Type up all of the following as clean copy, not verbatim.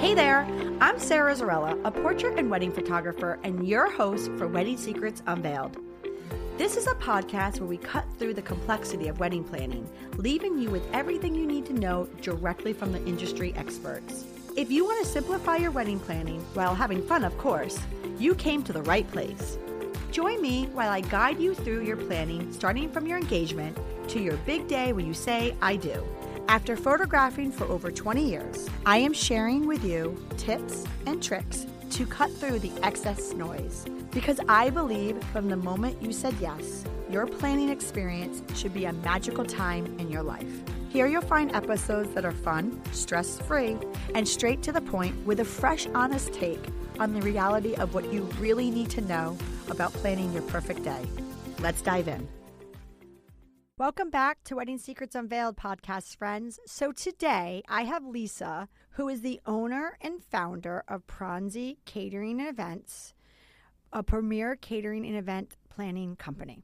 Hey there, I'm Sarah Zarella, a portrait and wedding photographer and your host for Wedding Secrets Unveiled. This is a podcast where we cut through the complexity of wedding planning, leaving you with everything you need to know directly from the industry experts. If you want to simplify your wedding planning while having fun, of course, you came to the right place. Join me while I guide you through your planning, starting from your engagement to your big day when you say, I do. After photographing for over 20 years, I am sharing with you tips and tricks to cut through the excess noise. Because I believe from the moment you said yes, your planning experience should be a magical time in your life. Here you'll find episodes that are fun, stress-free, and straight to the point with a fresh, honest take on the reality of what you really need to know about planning your perfect day. Let's dive in. Welcome back to Wedding Secrets Unveiled podcast, friends. So today I have Lisa, who is the owner and founder of Pranzi Catering and Events, a premier catering and event planning company.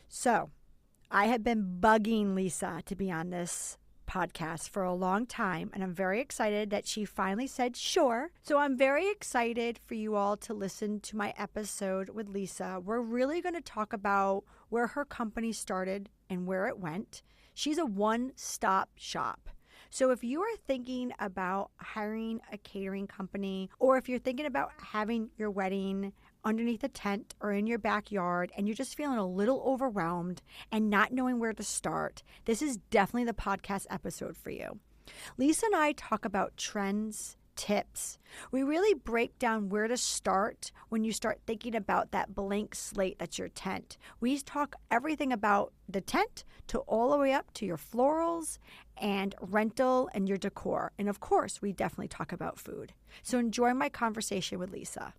So I have been bugging Lisa to be on this podcast for a long time, and I'm very excited that she finally said sure. So I'm very excited for you all to listen to my episode with Lisa. We're really going to talk about where her company started and where it went. She's a one-stop shop. So if you are thinking about hiring a catering company, or if you're thinking about having your wedding underneath a tent or in your backyard and you're just feeling a little overwhelmed and not knowing where to start, this is definitely the podcast episode for you. Lisa and I talk about trends, tips. We really break down where to start when you start thinking about that blank slate that's your tent. We talk everything about the tent to all the way up to your florals and rental and your decor. And of course, we definitely talk about food. So enjoy my conversation with Lisa.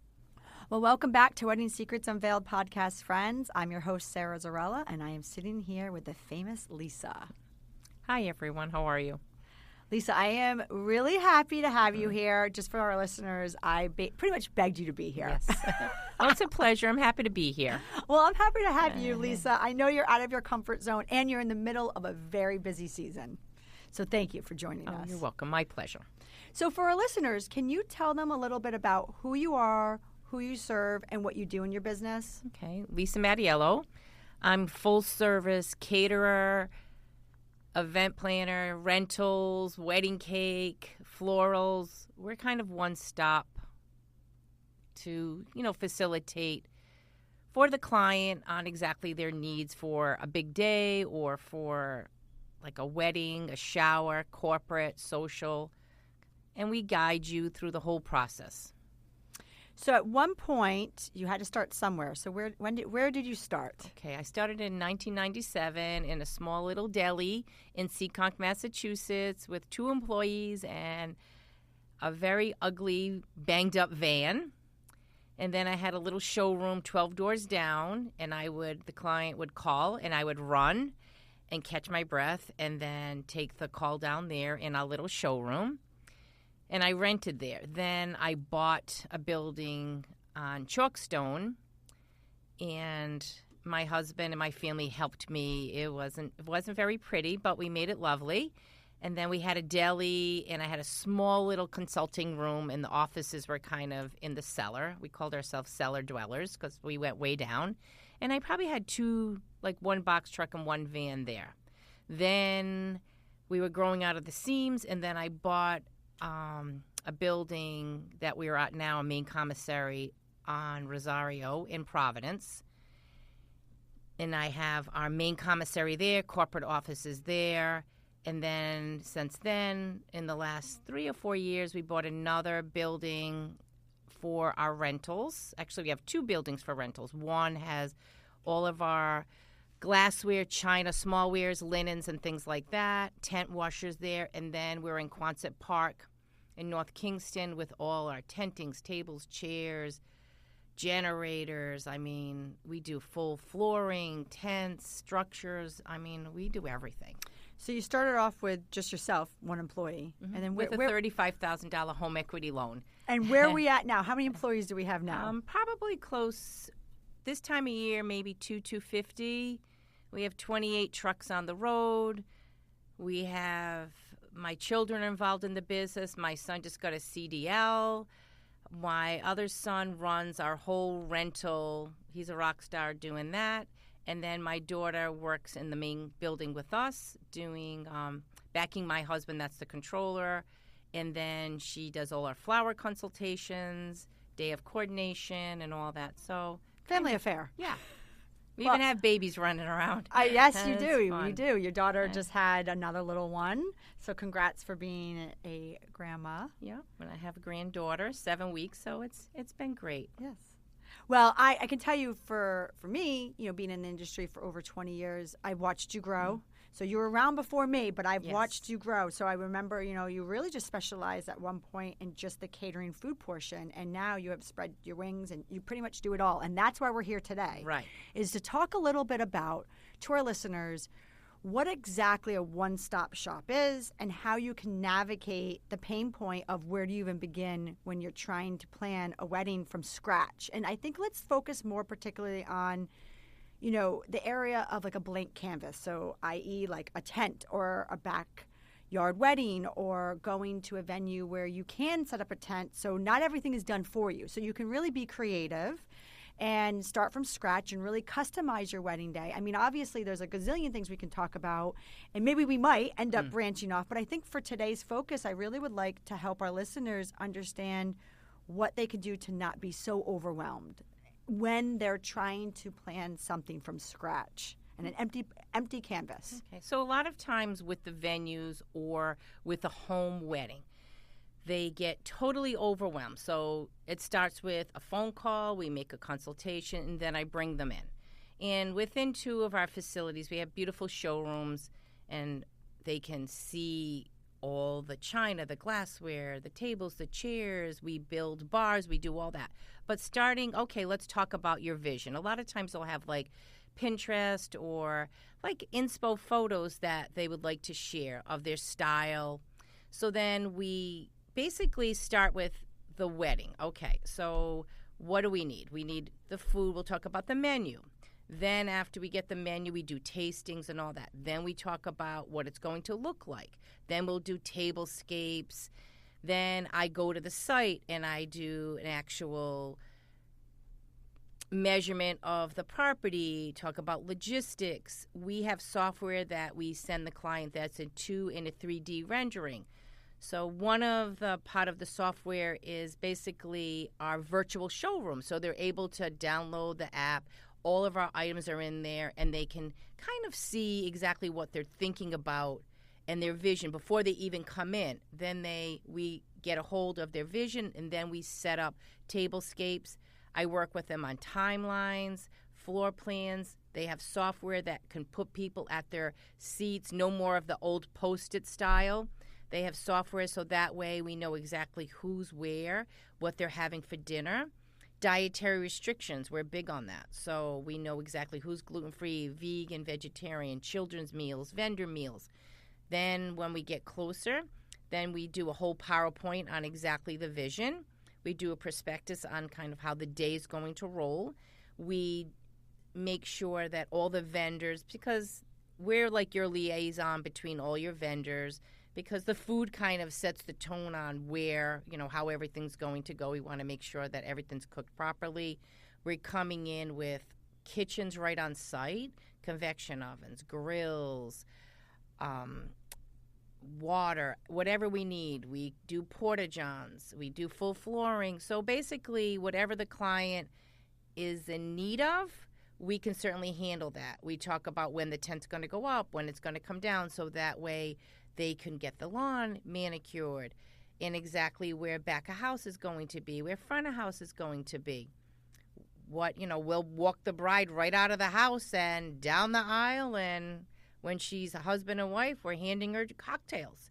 Well, welcome back to Wedding Secrets Unveiled podcast, friends. I'm your host, Sarah Zarella, and I am sitting here with the famous Lisa. Hi, everyone. How are you? Lisa, I am really happy to have you here. Just for our listeners, I pretty much begged you to be here. Yes. Oh, it's a pleasure. I'm happy to be here. Well, I'm happy to have you, Lisa. I know you're out of your comfort zone, and you're in the middle of a very busy season. So thank you for joining us. You're welcome. My pleasure. So for our listeners, can you tell them a little bit about who you are, who you serve, and what you do in your business? Okay. Lisa Mattiello. I'm full-service caterer, event planner, rentals, wedding cake, florals. We're kind of one stop to, facilitate for the client on exactly their needs for a big day or for like a wedding, a shower, corporate, social, and we guide you through the whole process. So at one point, you had to start somewhere. So where did you start? Okay, I started in 1997 in a small little deli in Seekonk, Massachusetts with 2 employees and a very ugly, banged-up van. And then I had a little showroom 12 doors down, and the client would call, and I would run and catch my breath and then take the call down there in our little showroom. And I rented there. Then I bought a building on Chalkstone, and my husband and my family helped me. It wasn't very pretty, but we made it lovely. And then we had a deli, and I had a small little consulting room, and the offices were kind of in the cellar. We called ourselves cellar dwellers because we went way down. And I probably had 2, like 1 box truck and 1 van there. Then we were growing out of the seams, and then I bought a building that we are at now, a main commissary on Rosario in Providence. And I have our main commissary there, corporate offices there. And then since then, in the last 3 or 4 years, we bought another building for our rentals. Actually, we have 2 buildings for rentals. One has all of our glassware, china, smallwares, linens, and things like that, tent washers there. And then we're in Quonset Park in North Kingston with all our tentings, tables, chairs, generators. I mean, we do full flooring, tents, structures. I mean, we do everything. So you started off with just yourself, 1 employee. Mm-hmm. And then with a $35,000 home equity loan. And where are we at now? How many employees do we have now? Probably close this time of year, maybe 250. We have 28 trucks on the road. We have my children are involved in the business. My son just got a CDL. My other son runs our whole rental. He's a rock star doing that. And then my daughter works in the main building with us, doing backing my husband, that's the controller. And then she does all our flower consultations, day of coordination, and all that. So Family affair. Yeah. We even have babies running around. Yes, you do. Fun. You do. Your daughter just had another little one. So congrats for being a grandma. Yeah, and I have a granddaughter, 7 weeks, so it's been great. Yes. Well, I can tell you for me, being in the industry for over 20 years, I've watched you grow. So you were around before me, but I've watched you grow. So I remember, you really just specialized at one point in just the catering food portion. And now you have spread your wings and you pretty much do it all. And that's why we're here today. Right. Is to talk a little bit about, to our listeners, what exactly a one-stop shop is and how you can navigate the pain point of where do you even begin when you're trying to plan a wedding from scratch. And I think let's focus more particularly on the area of like a blank canvas. So i.e. like a tent or a backyard wedding or going to a venue where you can set up a tent. So not everything is done for you. So you can really be creative and start from scratch and really customize your wedding day. I mean, obviously there's a gazillion things we can talk about and maybe we might end up branching off. But I think for today's focus, I really would like to help our listeners understand what they can do to not be so overwhelmed when they're trying to plan something from scratch and an empty canvas. Okay, so a lot of times with the venues or with a home wedding, they get totally overwhelmed. So it starts with a phone call, we make a consultation, and then I bring them in. And within 2 of our facilities, we have beautiful showrooms, and they can see all the china, the glassware, the tables, the chairs. We build bars, we do all that. But starting, okay, let's talk about your vision. A lot of times they'll have like Pinterest or like inspo photos that they would like to share of their style. So then we basically start with the wedding. Okay, so what do we need? We need the food. We'll talk about the menu. Then after we get the menu, we do tastings and all that. Then we talk about what it's going to look like. Then we'll do tablescapes. Then I go to the site and I do an actual measurement of the property, talk about logistics. We have software that we send the client that's in 2 and a 3D rendering. So one of the part of the software is basically our virtual showroom. So they're able to download the app. All of our items are in there, and they can kind of see exactly what they're thinking about and their vision before they even come in. Then we get a hold of their vision, and then we set up tablescapes. I work with them on timelines, floor plans. They have software that can put people at their seats, no more of the old Post-it style. They have software so that way we know exactly who's where, what they're having for dinner. Dietary restrictions, we're big on that. So we know exactly who's gluten-free, vegan, vegetarian, children's meals, vendor meals. Then when we get closer, then we do a whole PowerPoint on exactly the vision. We do a prospectus on kind of how the day is going to roll. We make sure that all the vendors, because we're like your liaison between all your vendors, because the food kind of sets the tone on where, how everything's going to go. We want to make sure that everything's cooked properly. We're coming in with kitchens right on site, convection ovens, grills, water, whatever we need. We do porta-johns. We do full flooring. So basically, whatever the client is in need of, we can certainly handle that. We talk about when the tent's going to go up, when it's going to come down, so that way they can get the lawn manicured and exactly where back of house is going to be, where front of house is going to be. We'll walk the bride right out of the house and down the aisle, and when she's a husband and wife, we're handing her cocktails.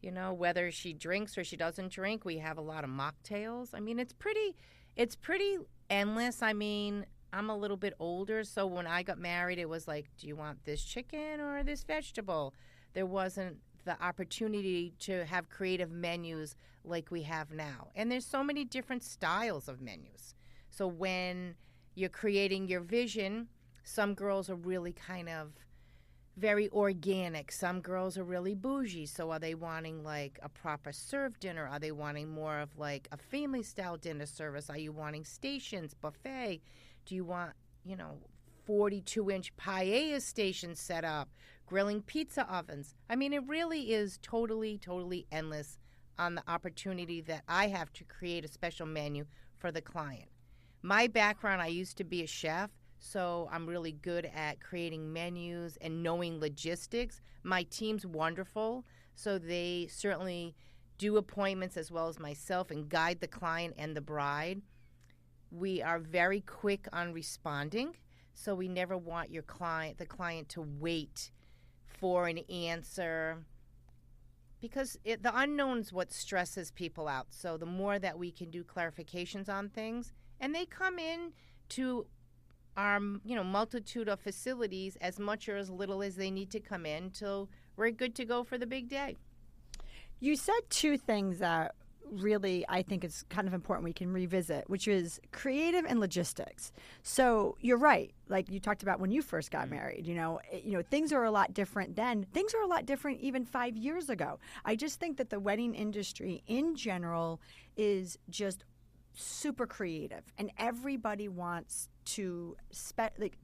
Whether she drinks or she doesn't drink, we have a lot of mocktails. I mean, it's pretty endless. I mean, I'm a little bit older, so when I got married, it was like, do you want this chicken or this vegetable? There wasn't the opportunity to have creative menus like we have now. And there's so many different styles of menus. So when you're creating your vision, some girls are really kind of very organic. Some girls are really bougie, so are they wanting like a proper served dinner? Are they wanting more of like a family style dinner service? Are you wanting stations, buffet? Do you want, 42-inch paella stations set up, grilling pizza ovens? I mean, it really is totally, totally endless on the opportunity that I have to create a special menu for the client. My background, I used to be a chef, so I'm really good at creating menus and knowing logistics. My team's wonderful, so they certainly do appointments as well as myself and guide the client and the bride. We are very quick on responding, so we never want the client to wait for an answer, because the unknown is what stresses people out. So the more that we can do clarifications on things, and they come in to our multitude of facilities as much or as little as they need to come in till we're good to go for the big day. You said two things that really I think is kind of important we can revisit, which is creative and logistics. So you're right. Like you talked about when you first got married, things are a lot different then. Things are a lot different even 5 years ago. I just think that the wedding industry in general is just super creative, and everybody wants to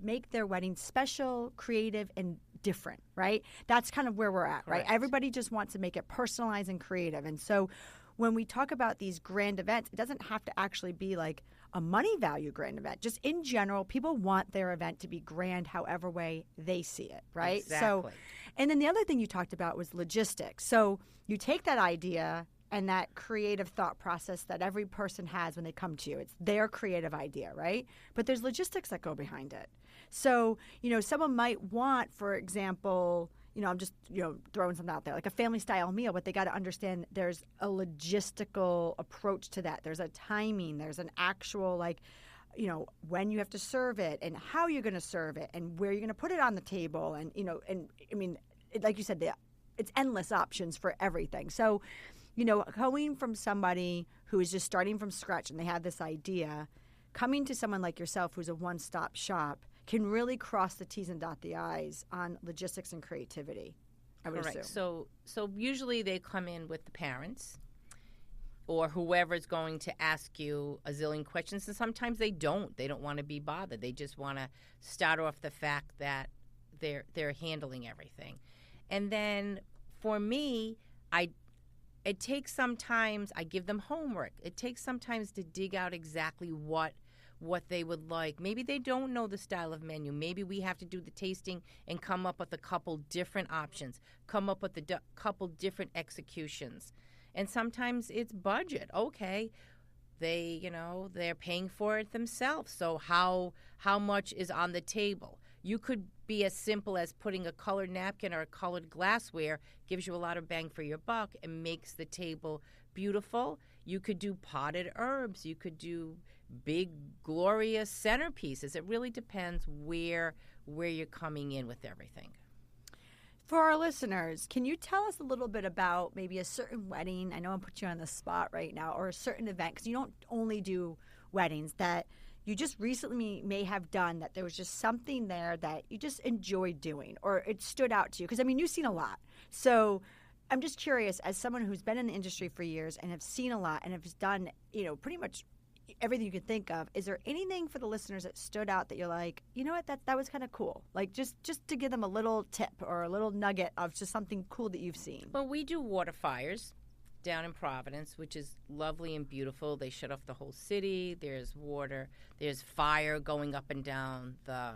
make their wedding special, creative, and different, right? That's kind of where we're at, right? Correct. Everybody just wants to make it personalized and creative. And so when we talk about these grand events, it doesn't have to actually be like a money value grand event. Just in general, people want their event to be grand however way they see it, right? Exactly. And then the other thing you talked about was logistics. So you take that idea and that creative thought process that every person has when they come to you. It's their creative idea, right? But there's logistics that go behind it. So, someone might want, for example, I'm just, throwing something out there, like a family style meal, but they got to understand there's a logistical approach to that. There's a timing, there's an actual, when you have to serve it and how you're going to serve it and where you're going to put it on the table. And, like you said, it's endless options for everything. So, going from somebody who is just starting from scratch and they have this idea, coming to someone like yourself who's a one-stop shop can really cross the T's and dot the I's on logistics and creativity, I would Correct. assume. So usually they come in with the parents or whoever's going to ask you a zillion questions, and sometimes they don't. They don't want to be bothered. They just want to start off the fact that they're handling everything. And then for me, it takes sometimes, I give them homework. It takes sometimes to dig out exactly what they would like. Maybe they don't know the style of menu. Maybe we have to do the tasting and come up with a couple different options, come up with a couple different executions. And sometimes it's budget. Okay, they're paying for it themselves. So how much is on the table? You could be as simple as putting a colored napkin or a colored glassware, gives you a lot of bang for your buck and makes the table beautiful. You could do potted herbs. You could do big, glorious centerpieces. It really depends where you're coming in with everything. For our listeners, can you tell us a little bit about maybe a certain wedding? I know I'm putting you on the spot right now, or a certain event, because you don't only do weddings, that you just recently may have done that there was just something there that you just enjoyed doing or it stood out to you? Because, you've seen a lot. So I'm just curious, as someone who's been in the industry for years and have seen a lot and have done, pretty much everything you could think of, is there anything for the listeners that stood out that you're like, you know what, that was kind of cool? Like just to give them a little tip or a little nugget of just something cool that you've seen. Well, we do water fires down in Providence, which is lovely and beautiful. They shut off the whole city. There's water. There's fire going up and down the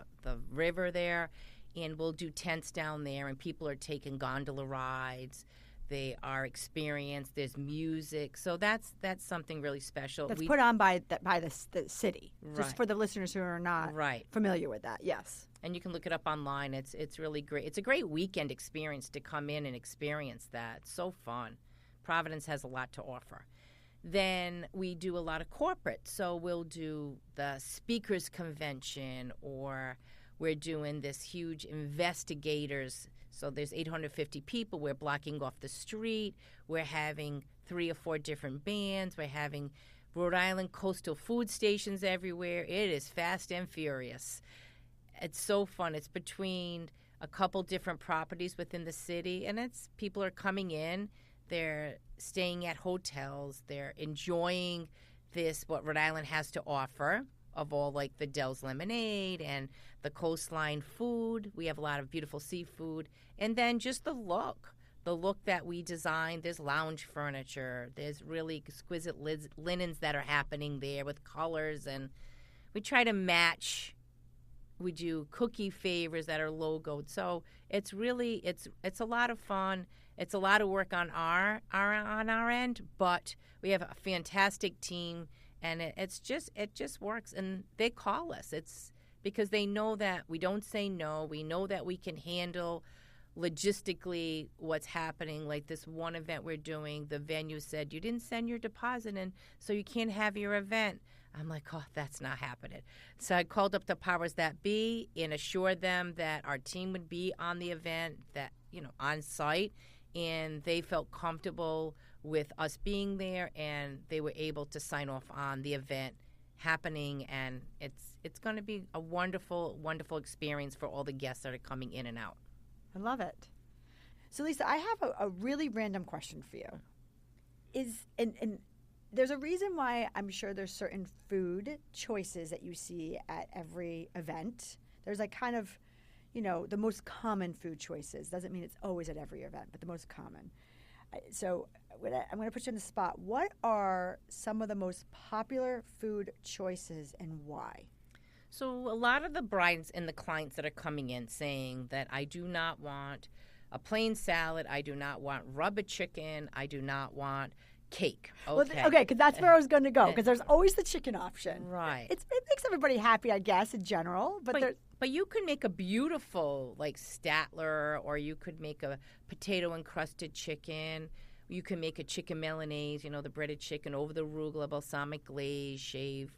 river there. And we'll do tents down there, and people are taking gondola rides. They are experienced. There's music. So that's something really special. That's put on by the city, right. Just for the listeners who are not familiar with that, yes. And you can look it up online. It's really great. It's a great weekend experience to come in and experience that. It's so fun. Providence has a lot to offer. Then we do a lot of corporate. So we'll do the speakers convention, or we're doing this huge investigators. So there's 850 people. We're blocking off the street. We're having 3 or 4 different bands. We're having Rhode Island coastal food stations everywhere. It is fast and furious. It's so fun. It's between a couple different properties within the city, and it's people are coming in, they're staying at hotels, they're enjoying this, what Rhode Island has to offer of all like the Dell's lemonade and the coastline food. We have a lot of beautiful seafood, and then just the look that we designed. There's lounge furniture, there's really exquisite linens that are happening there with colors, and we try to match. We do cookie favors that are logoed. So it's really it's a lot of fun. It's a lot of work on our end, but we have a fantastic team, and it just works. And they call us. It's because they know that we don't say no. We know that we can handle logistically what's happening. Like this one event we're doing, the venue said you didn't send your deposit in, so you can't have your event. I'm like, oh, that's not happening. So I called up the powers that be and assured them that our team would be on the event, that, on site, and they felt comfortable with us being there, and they were able to sign off on the event happening, and it's going to be a wonderful, wonderful experience for all the guests that are coming in and out. I love it. So, Lisa, I have a really random question for you. And there's a reason why I'm sure there's certain food choices that you see at every event. There's like kind of, the most common food choices. Doesn't mean it's always at every event, but the most common. So I'm going to put you on the spot. What are some of the most popular food choices and why? So a lot of the brides and the clients that are coming in saying that I do not want a plain salad, I do not want rubber chicken, I do not want cake. Okay. Well, because that's where I was going to go, because there's always the chicken option. Right. It makes everybody happy, I guess, in general. But you could make a beautiful, like, Statler, or you could make a potato-encrusted chicken. You can make a chicken Milanese, the breaded chicken over the arugula, balsamic glaze, shave,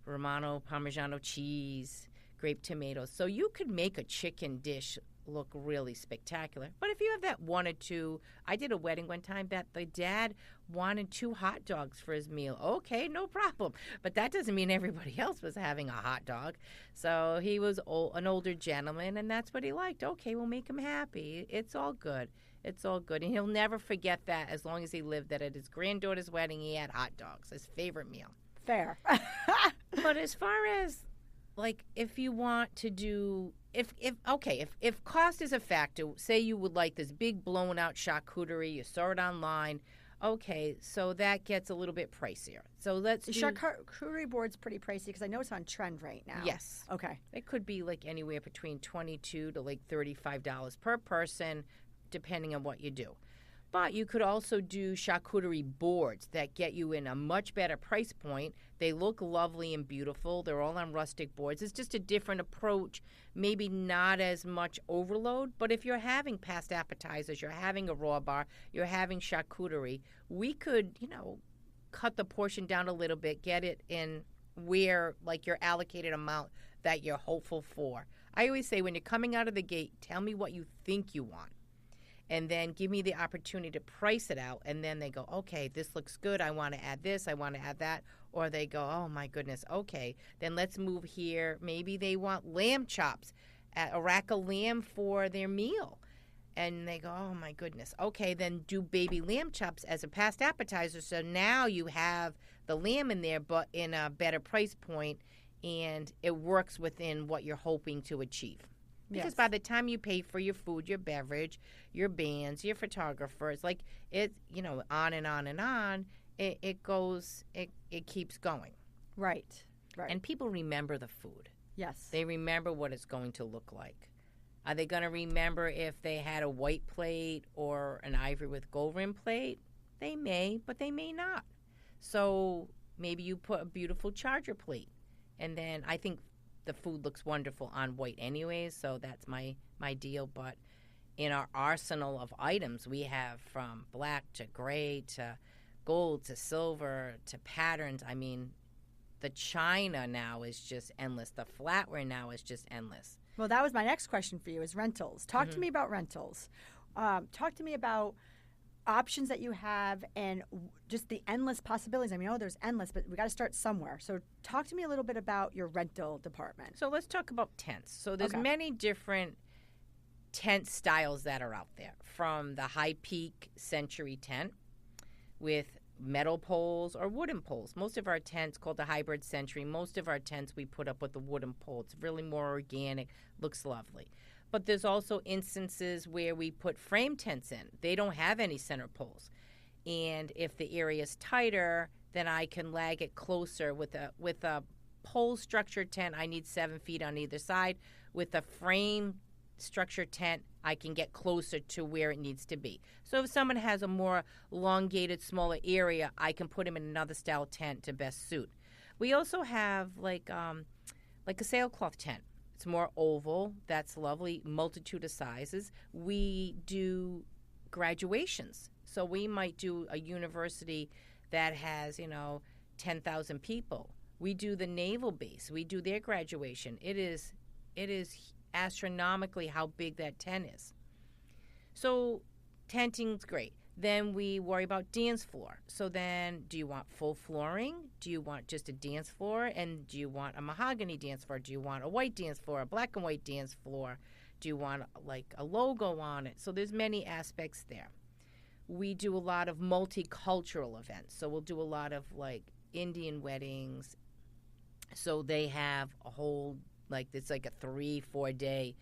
Romano Parmigiano cheese, grape tomatoes. So you could make a chicken dish look really spectacular. But if you have that one or two, I did a wedding one time that the dad wanted 2 hot dogs for his meal. Okay, no problem. But that doesn't mean everybody else was having a hot dog. So he was an older gentleman, and that's what he liked. Okay, we'll make him happy. It's all good. It's all good. And he'll never forget that as long as he lived, that at his granddaughter's wedding he had hot dogs, his favorite meal. Fair. But as far as, like, if you want to do, if cost is a factor, say you would like this big blown out charcuterie, you saw it online, okay, so that gets a little bit pricier. So let's the charcuterie board's pretty pricey because I know it's on trend right now. Yes. Okay. It could be like anywhere between $22 to like $35 per person, depending on what you do. But you could also do charcuterie boards that get you in a much better price point. They look lovely and beautiful. They're all on rustic boards. It's just a different approach, maybe not as much overload. But if you're having past appetizers, you're having a raw bar, you're having charcuterie, we could, cut the portion down a little bit, get it in where, like, your allocated amount that you're hopeful for. I always say when you're coming out of the gate, tell me what you think you want. And then give me the opportunity to price it out. And then they go, okay, this looks good. I want to add this. I want to add that. Or they go, oh, my goodness, okay, then let's move here. Maybe they want lamb chops, a rack of lamb for their meal. And they go, oh, my goodness, okay, then do baby lamb chops as a past appetizer. So now you have the lamb in there, but in a better price point, and it works within what you're hoping to achieve. Because by the time you pay for your food, your beverage, your bands, your photographers, like it, on and on and on, it goes, it keeps going. Right. And people remember the food. Yes. They remember what it's going to look like. Are they going to remember if they had a white plate or an ivory with gold rim plate? They may, but they may not. So maybe you put a beautiful charger plate. And then I think the food looks wonderful on white anyways, so that's my deal. But in our arsenal of items, we have from black to gray to gold to silver to patterns. I mean, the china now is just endless. The flatware now is just endless. Well, that was my next question for you, is rentals. Talk to me about rentals. Talk to me about options that you have and just the endless possibilities. I mean, there's endless, but we got to start somewhere. So talk to me a little bit about your rental department. So let's talk about tents. So there's many different tent styles that are out there, from the high peak century tent with metal poles or wooden poles. Most of our tents, called the hybrid century, most of our tents we put up with a wooden pole. It's really more organic, looks lovely. But there's also instances where we put frame tents in. They don't have any center poles. And if the area is tighter, then I can lag it closer. With a pole structured tent, I need 7 feet on either side. With a frame structured tent, I can get closer to where it needs to be. So if someone has a more elongated, smaller area, I can put them in another style tent to best suit. We also have like a sailcloth tent. It's more oval. That's lovely. Multitude of sizes. We do graduations. So we might do a university that has, 10,000 people. We do the naval base. We do their graduation. It is astronomically how big that tent is. So tenting's great. Then we worry about dance floor. So then, do you want full flooring? Do you want just a dance floor? And do you want a mahogany dance floor? Do you want a white dance floor, a black and white dance floor? Do you want like a logo on it? So there's many aspects there. We do a lot of multicultural events. So we'll do a lot of like Indian weddings. So they have a whole, it's like a 3-4 day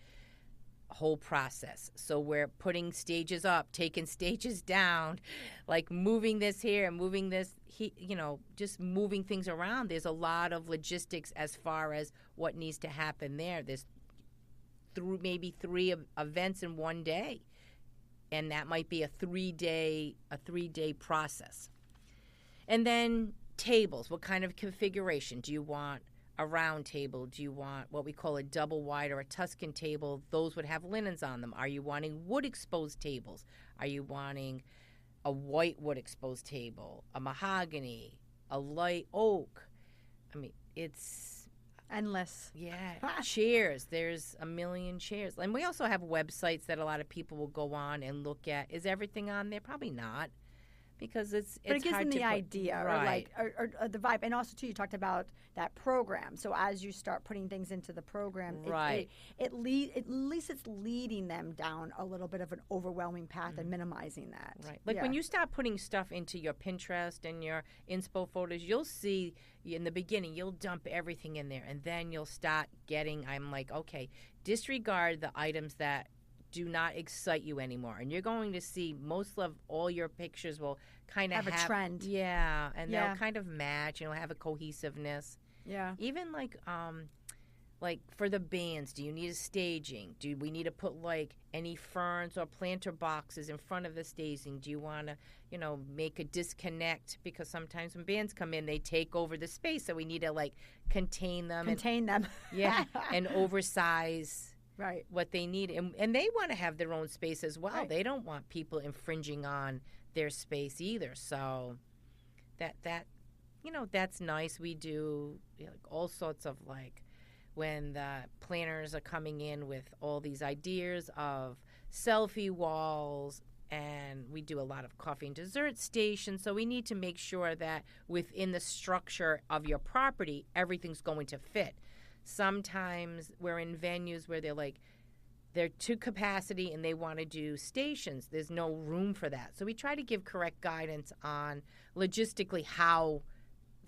whole process. So we're putting stages up, taking stages down, like moving this here and moving this, just moving things around. There's a lot of logistics as far as what needs to happen there. There's maybe 3 events in one day. And that might be a 3-day process. And then tables. What kind of configuration? Do you want a round table? Do you want what we call a double wide or a Tuscan table? Those would have linens on them. Are you wanting wood exposed tables? Are you wanting a white wood exposed table, a mahogany, a light oak? I mean, it's endless. Yeah. Chairs. There's a million chairs. And we also have websites that a lot of people will go on and look at. Is everything on there? Probably not. Because it's but it gives hard them the to idea, right. or the vibe. And also, too, you talked about that program. So as you start putting things into the program, right. at least it's leading them down a little bit of an overwhelming path and minimizing that. Right. Like when you start putting stuff into your Pinterest and your inspo photos, you'll see in the beginning, you'll dump everything in there. And then you'll start I'm like, okay, disregard the items that do not excite you anymore. And you're going to see most of all your pictures will kind of have a trend. Yeah, and they'll kind of match, have a cohesiveness. Yeah. Even like for the bands, do you need a staging? Do we need to put like any ferns or planter boxes in front of the staging? Do you want to, make a disconnect? Because sometimes when bands come in, they take over the space, so we need to like contain them. Yeah, and oversize right what they need, and they want to have their own space as well. Right. They don't want people infringing on their space either. So that that's nice. We do all sorts of when the planners are coming in with all these ideas of selfie walls, and we do a lot of coffee and dessert stations. So we need to make sure that within the structure of your property, everything's going to fit. Sometimes we're in venues where they're to capacity and they want to do stations. There's no room for that. So we try to give correct guidance on logistically how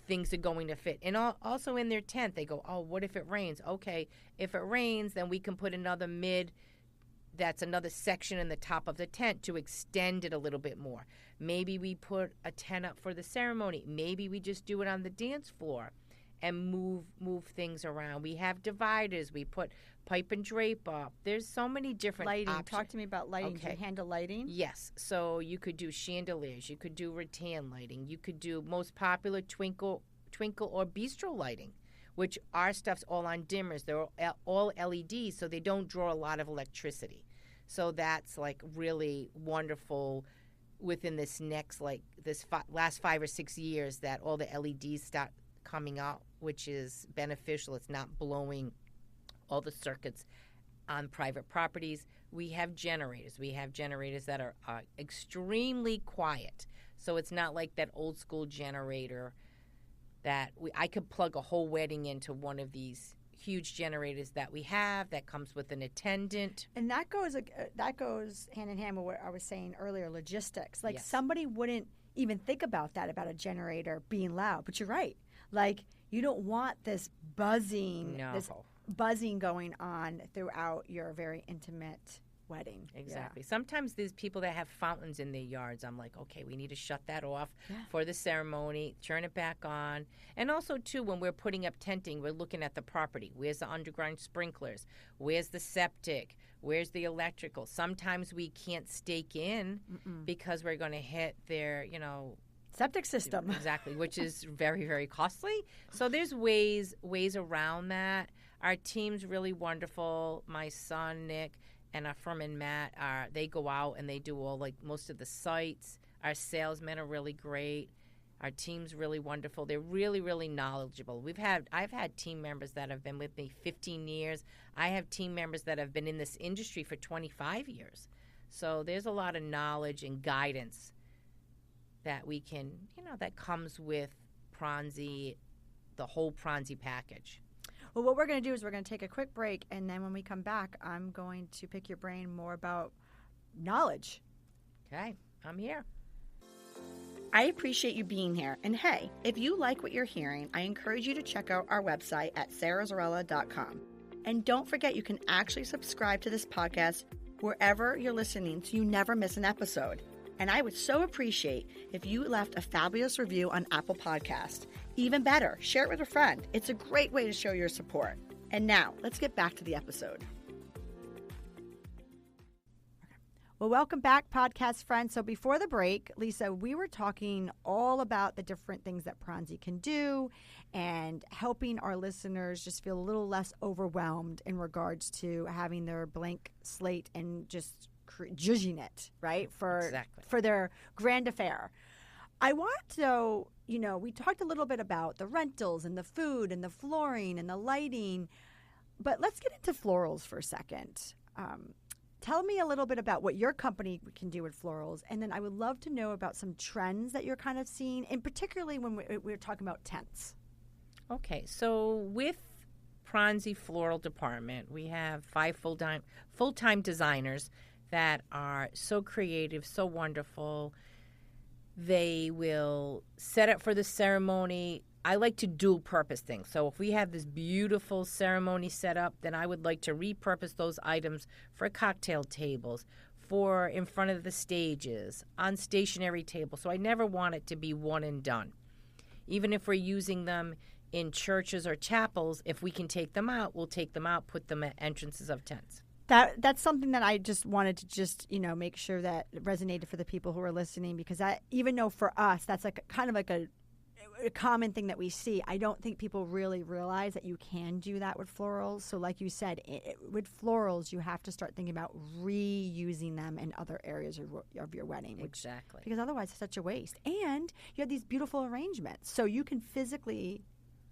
things are going to fit. And also in their tent, they go, oh, what if it rains? Okay, if it rains, then we can put another that's another section in the top of the tent to extend it a little bit more. Maybe we put a tent up for the ceremony. Maybe we just do it on the dance floor and move things around. We have dividers. We put pipe and drape up. There's so many different lighting. options. Talk to me about lighting. Okay. Do you handle lighting? Yes. So you could do chandeliers. You could do rattan lighting. You could do most popular twinkle or bistro lighting, which our stuff's all on dimmers. They're all LEDs, so they don't draw a lot of electricity. So that's really wonderful within this next last 5 or 6 years that all the LEDs start coming out, which is beneficial. It's not blowing all the circuits on private properties. We have generators. We have generators that are extremely quiet. So it's not like that old school generator that I could plug a whole wedding into one of these huge generators that we have that comes with an attendant. And that goes hand in hand with what I was saying earlier, logistics. Like Yes. somebody wouldn't even think about that, about a generator being loud. But you're right. Like you don't want this buzzing going on throughout your very intimate wedding. Exactly. Sometimes there's people that have fountains in their yards. I'm like, okay, we need to shut that off for the ceremony, turn it back on. And also, too, when we're putting up tenting, we're looking at the property. Where's the underground sprinklers? Where's the septic? Where's the electrical? Sometimes we can't stake in because we're going to hit their, septic system. Exactly, which is very, very costly. So there's ways around that. Our team's really wonderful. My son, Nick, and our firm and Matt they go out and they do most of the sites. Our salesmen are really great. Our team's really wonderful. They're really, really knowledgeable. I've had team members that have been with me 15 years. I have team members that have been in this industry for 25 years. So there's a lot of knowledge and guidance that we can, that comes with Pranzi, the whole Pranzi package. Well, what we're going to do is we're going to take a quick break, and then when we come back, I'm going to pick your brain more about knowledge. Okay, I'm here. I appreciate you being here. And hey, if you like what you're hearing, I encourage you to check out our website at sarahzarella.com. And don't forget, you can actually subscribe to this podcast wherever you're listening so you never miss an episode. And I would so appreciate if you left a fabulous review on Apple Podcasts. Even better, share it with a friend. It's a great way to show your support. And now, let's get back to the episode. Well, welcome back, podcast friends. So before the break, Lisa, we were talking all about the different things that Pranzi can do and helping our listeners just feel a little less overwhelmed in regards to having their blank slate and just judging it, right, for their grand affair. I want to know, we talked a little bit about the rentals and the food and the flooring and the lighting, but let's get into florals for a second. Tell me a little bit about what your company can do with florals, and then I would love to know about some trends that you're kind of seeing, and particularly when we're talking about tents. Okay, so with Pranzi Floral Department, we have 5 full-time designers that are so creative, so wonderful. They will set up for the ceremony. I like to dual purpose things. So if we have this beautiful ceremony set up, then I would like to repurpose those items for cocktail tables, for in front of the stages, on stationary tables. So I never want it to be one and done. Even if we're using them in churches or chapels, if we can take them out, we'll take them out, put them at entrances of tents. That's something that I just wanted to make sure that resonated for the people who are listening, because even though for us that's kind of like a common thing that we see, I don't think people really realize that you can do that with florals. So like you said, with florals, you have to start thinking about reusing them in other areas of your wedding. Exactly. Because otherwise it's such a waste. And you have these beautiful arrangements, so you can physically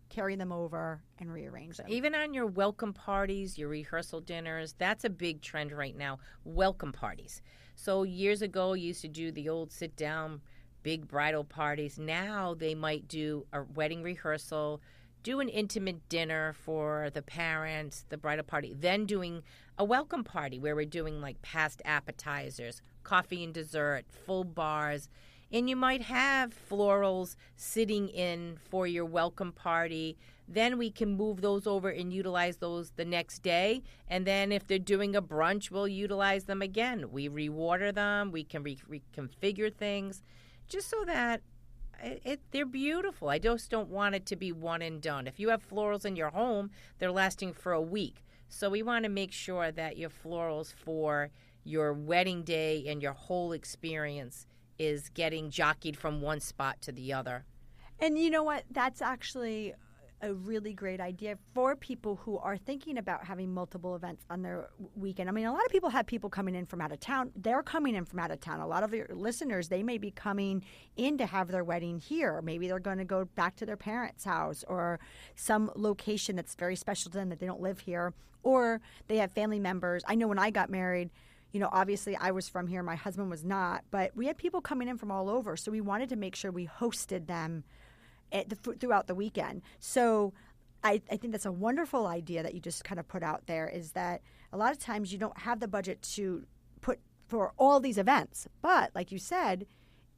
carry them over and rearrange them. Even on your welcome parties, your rehearsal dinners, that's a big trend right now, welcome parties. So years ago, you used to do the old sit-down, big bridal parties. Now they might do a wedding rehearsal, do an intimate dinner for the parents, the bridal party, then doing a welcome party where we're doing like past appetizers, coffee and dessert, full bars. And you might have florals sitting in for your welcome party. Then we can move those over and utilize those the next day. And then if they're doing a brunch, we'll utilize them again. We rewater them. We can reconfigure things just so that they're beautiful. I just don't want it to be one and done. If you have florals in your home, they're lasting for a week. So we want to make sure that your florals for your wedding day and your whole experience is getting jockeyed from one spot to the other. And you know what? That's actually a really great idea for people who are thinking about having multiple events on their weekend. I mean, a lot of people have people coming in from out of town. They're coming in from out of town. A lot of your listeners, they may be coming in to have their wedding here. Maybe they're going to go back to their parents' house or some location that's very special to them that they don't live here. Or they have family members. I know when I got married, obviously I was from here. My husband was not. But we had people coming in from all over. So we wanted to make sure we hosted them throughout the weekend. So I think that's a wonderful idea that you just kind of put out there, is that a lot of times you don't have the budget to put for all these events. But like you said,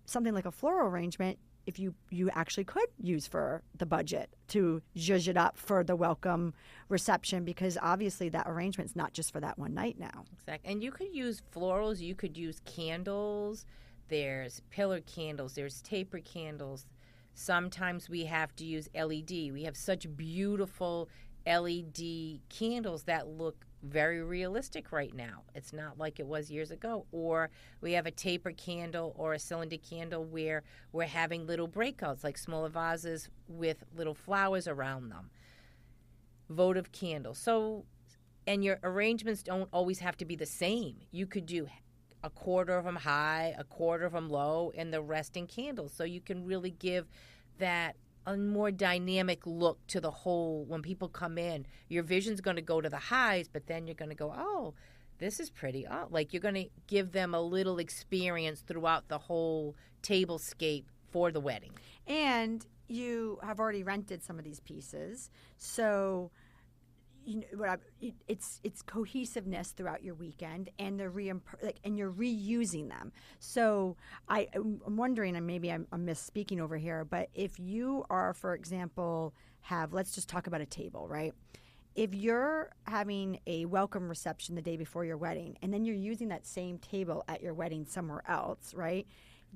something like a floral arrangement, if you actually could use for the budget to zhuzh it up for the welcome reception, because obviously that arrangement's not just for that one night now. Exactly. And you could use florals, you could use candles, there's pillar candles, there's taper candles. Sometimes we have to use LED. We have such beautiful LED candles that look very realistic right now. It's not like it was years ago. Or we have a taper candle or a cylinder candle where we're having little breakouts, like smaller vases with little flowers around them. Votive candles. So, and your arrangements don't always have to be the same. You could do a quarter of them high, a quarter of them low, and the rest in candles. So you can really give that a more dynamic look to the whole. When people come in, your vision's going to go to the highs, but then you're going to go, oh, this is pretty. Oh, like you're going to give them a little experience throughout the whole tablescape for the wedding. And you have already rented some of these pieces, so it's cohesiveness throughout your weekend, and and you're reusing them. So I'm wondering, and maybe I'm misspeaking over here, but if you are, for example, let's just talk about a table, right? If you're having a welcome reception the day before your wedding, and then you're using that same table at your wedding somewhere else, right?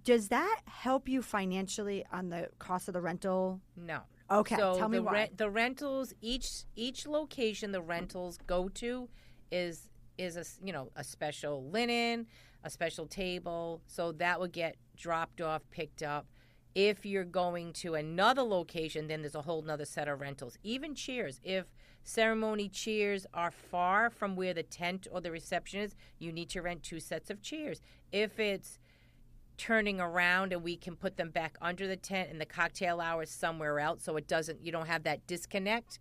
Does that help you financially on the cost of the rental? No. Okay, so tell me why. The rentals, each location the rentals go to is a special linen, a special table. So that would get dropped off, picked up. If you're going to another location, then there's a whole nother set of rentals. Even chairs. If ceremony chairs are far from where the tent or the reception is, you need to rent 2 sets of chairs. If it's turning around and we can put them back under the tent and the cocktail hour is somewhere else, so you don't have that disconnect.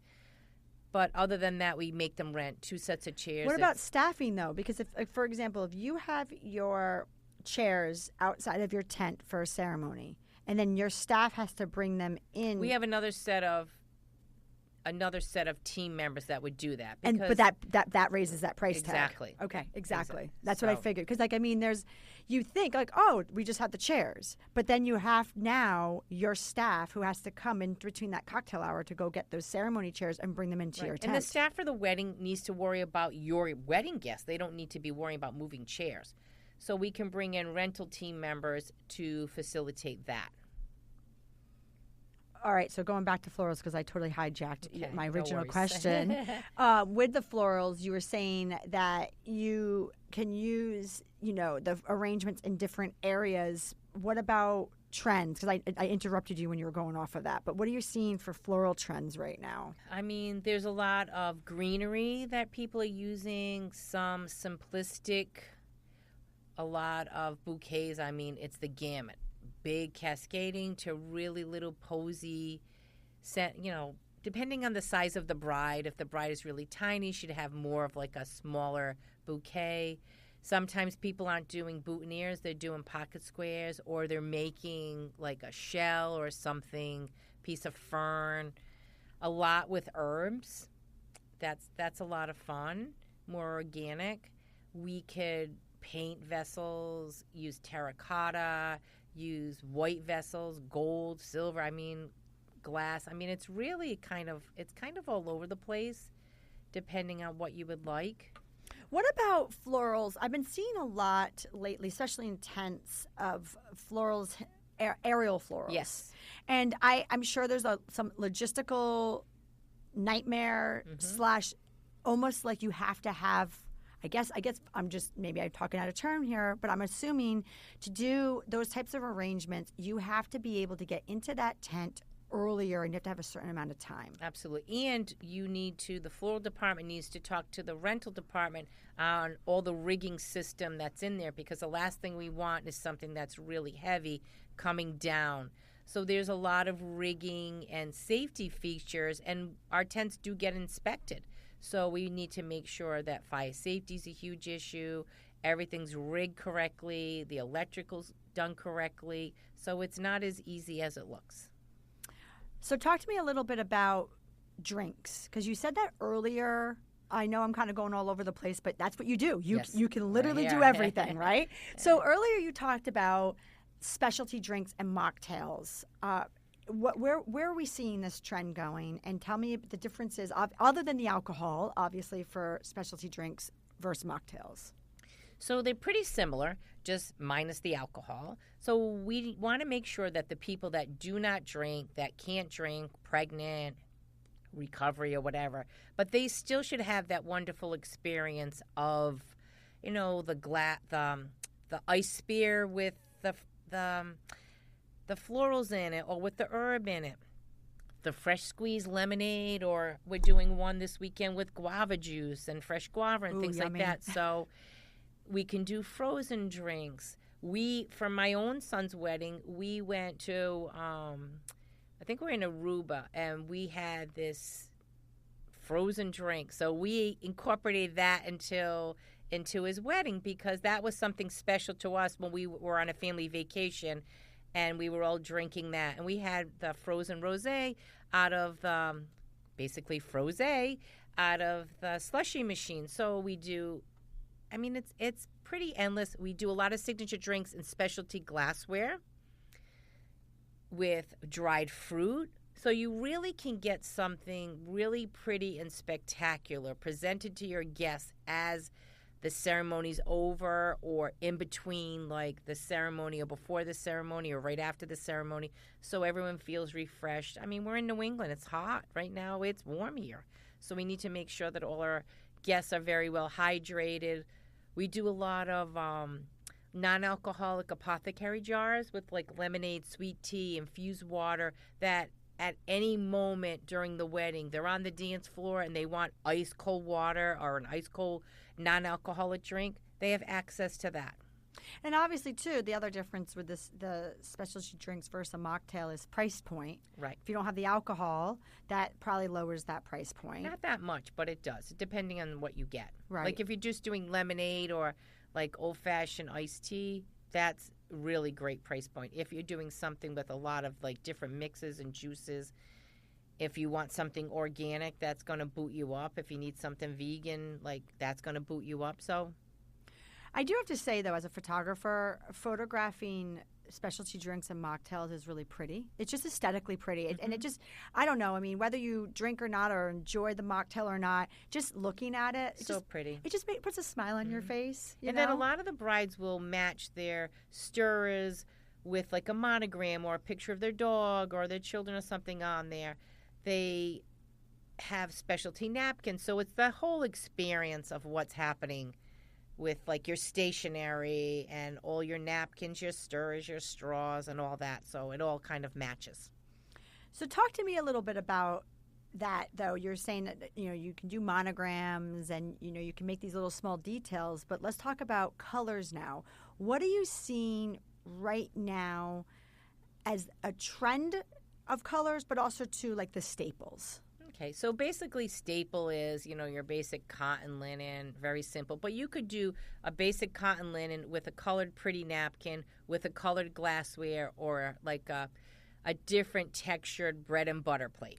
But other than that, we make them rent 2 sets of chairs. What about staffing, though? Because if, for example, if you have your chairs outside of your tent for a ceremony, and then your staff has to bring them in, we have another set of team members that would do that. But that raises that price tag. Exactly. Okay, exactly. That's what I figured. Because, you think, we just have the chairs. But then you have now your staff who has to come in between that cocktail hour to go get those ceremony chairs and bring them into your tent. And the staff for the wedding needs to worry about your wedding guests. They don't need to be worrying about moving chairs. So we can bring in rental team members to facilitate that. All right, so going back to florals, because I totally hijacked my original question. With the florals, you were saying that you can use, the arrangements in different areas. What about trends? Because I interrupted you when you were going off of that. But what are you seeing for floral trends right now? There's a lot of greenery that people are using, some simplistic, a lot of bouquets. It's the gamut. Big cascading to really little posy set, depending on the size of the bride. If the bride is really tiny, she'd have more of like a smaller bouquet. Sometimes people aren't doing boutonnieres, they're doing pocket squares, or they're making like a shell or something, piece of fern. A lot with herbs. That's a lot of fun, more organic. We could paint vessels, use terracotta, use white vessels, gold, silver, glass. It's really kind of all over the place, depending on what you would like. What about florals? I've been seeing a lot lately, especially in tents, of florals, aerial florals. Yes. And I'm sure there's some logistical nightmare / almost like you have to have, I guess I'm talking out of turn here, but I'm assuming to do those types of arrangements, you have to be able to get into that tent earlier, and you have to have a certain amount of time. Absolutely. And the floral department needs to talk to the rental department on all the rigging system that's in there, because the last thing we want is something that's really heavy coming down. So there's a lot of rigging and safety features, and our tents do get inspected. So we need to make sure that fire safety is a huge issue, everything's rigged correctly, the electrical's done correctly. So it's not as easy as it looks. So talk to me a little bit about drinks, because you said that earlier. I know I'm kind of going all over the place, but that's what you do. You can literally do everything, right? So earlier you talked about specialty drinks and mocktails. Where are we seeing this trend going? And tell me the differences, other than the alcohol, obviously, for specialty drinks versus mocktails. So they're pretty similar, just minus the alcohol. So we want to make sure that the people that do not drink, that can't drink, pregnant, recovery or whatever, but they still should have that wonderful experience of, the ice beer with the florals in it, or with the herb in it, the fresh squeezed lemonade, or we're doing one this weekend with guava juice and fresh guava and things yummy. like that. So we can do frozen drinks. For my own son's wedding, we went to, I think we're in Aruba, and we had this frozen drink. So we incorporated that into his wedding, because that was something special to us when we were on a family vacation, and we were all drinking that. And we had the frozen rosé out of basically frosé out of the slushy machine. So we do. I mean, it's pretty endless. We do a lot of signature drinks in specialty glassware with dried fruit. So you really can get something really pretty and spectacular presented to your guests as the ceremony's over, or in between, like the ceremony or before the ceremony or right after the ceremony, so everyone feels refreshed. I mean, we're in New England. It's hot. Right now it's warm here. So we need to make sure that all our guests are very well hydrated. We do a lot of non-alcoholic apothecary jars with like lemonade, sweet tea, infused water, that at any moment during the wedding, they're on the dance floor and they want ice cold water or an ice cold non-alcoholic drink. They have access to that. And obviously, too, the other difference with the specialty drinks versus a mocktail is price point. Right. If you don't have the alcohol, that probably lowers that price point. Not that much, but it does, depending on what you get. Right. Like if you're just doing lemonade or like old-fashioned iced tea, that's really great price point. If you're doing something with a lot of like different mixes and juices, if you want something organic, that's going to boot you up. If you need something vegan, like that's going to boot you up. So I do have to say, though, as a photographer, photographing specialty drinks and mocktails is really pretty. It's just aesthetically pretty. And it just, I don't know, I mean, whether you drink or not or enjoy the mocktail or not, just looking at it, pretty. It just puts a smile on your face. And then a lot of the brides will match their stirrers with like a monogram or a picture of their dog or their children or something on there. They have specialty napkins. So it's the whole experience of what's happening with like your stationery and all your napkins, your stirrers, your straws, and all that. So it all kind of matches. So talk to me a little bit about that, though. You're saying that, you can do monograms and, you can make these little small details, but let's talk about colors now. What are you seeing right now as a trend of colors, but also to like the staples? Okay, so basically staple is, your basic cotton linen, very simple. But you could do a basic cotton linen with a colored pretty napkin, with a colored glassware, or like a different textured bread and butter plate.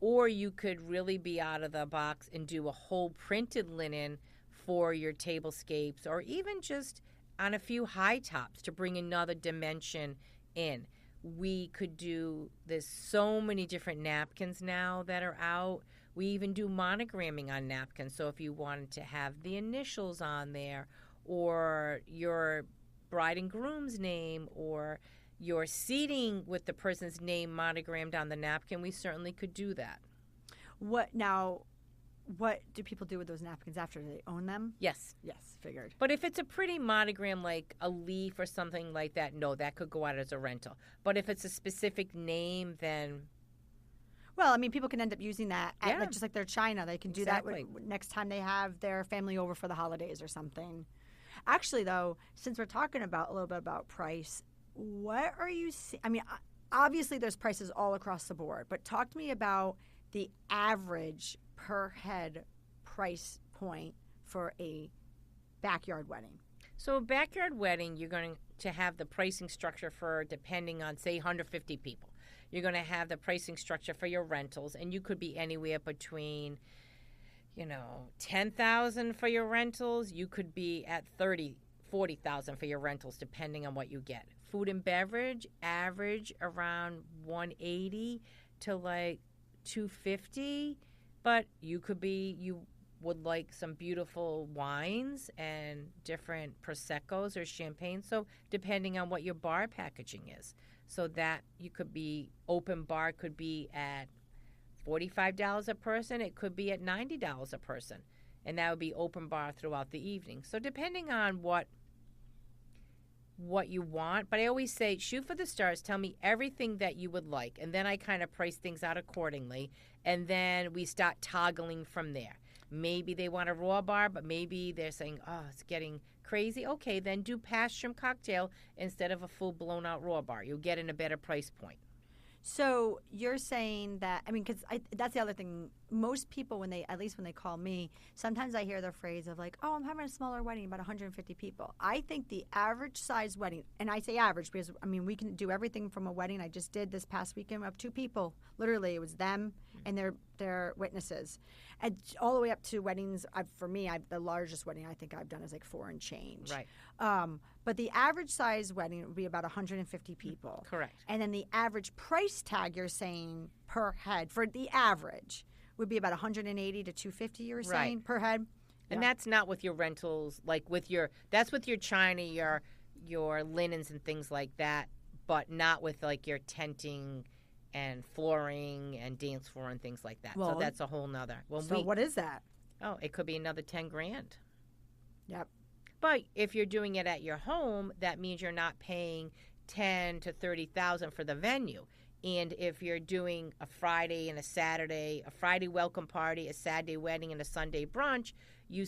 Or you could really be out of the box and do a whole printed linen for your tablescapes, or even just on a few high tops to bring another dimension in. We could do, there's so many different napkins now that are out. We even do monogramming on napkins. So if you wanted to have the initials on there, or your bride and groom's name, or your seating with the person's name monogrammed on the napkin, we certainly could do that. What do people do with those napkins after? Do they own them? Yes. Yes, figured. But if it's a pretty monogram, like a leaf or something like that, no, that could go out as a rental. But if it's a specific name, then... Well, I mean, people can end up using that, just like their china. They can do Exactly. that next time they have their family over for the holidays or something. Actually, though, since we're talking about a little bit about price, what are you seeing? I mean, obviously there's prices all across the board, but talk to me about the average per head price point for a backyard wedding. So a backyard wedding, you're going to have the pricing structure for, depending on, say, 150 people. You're going to have the pricing structure for your rentals, and you could be anywhere between, $10,000 for your rentals. You could be at $40,000 for your rentals, depending on what you get. Food and beverage, average around $180 to like $250, but you would like some beautiful wines and different Prosecco's or champagne. So depending on what your bar packaging is. So that you could be, open bar could be at $45 a person. It could be at $90 a person. And that would be open bar throughout the evening. So depending on what you want. But I always say, shoot for the stars. Tell me everything that you would like. And then I kind of price things out accordingly. And then we start toggling from there. Maybe they want a raw bar, but maybe they're saying, oh, it's getting crazy. Okay, then do past shrimp cocktail instead of a full blown out raw bar. You'll get in a better price point. So you're saying that, because that's the other thing. Most people, when they call me, sometimes I hear the phrase of like, oh, I'm having a smaller wedding, about 150 people. I think the average size wedding, and I say average because, we can do everything from a wedding I just did this past weekend of 2 people. Literally, it was them and their witnesses. And all the way up to weddings, for me, the largest wedding I think I've done is like 4 and change. Right. But the average size wedding would be about 150 people. Correct. And then the average price tag you're saying per head for the average would be about 180 to 250. You're saying per head. And that's not with your rentals, like that's with your china, your linens and things like that, but not with like your tenting and flooring and dance floor and things like that. Well, so that's a whole nother. What is that? Oh, it could be another $10,000. Yep. But if you're doing it at your home, that means you're not paying $10,000 to $30,000 for the venue. And if you're doing a Friday and a Saturday, a Friday welcome party, a Saturday wedding, and a Sunday brunch, you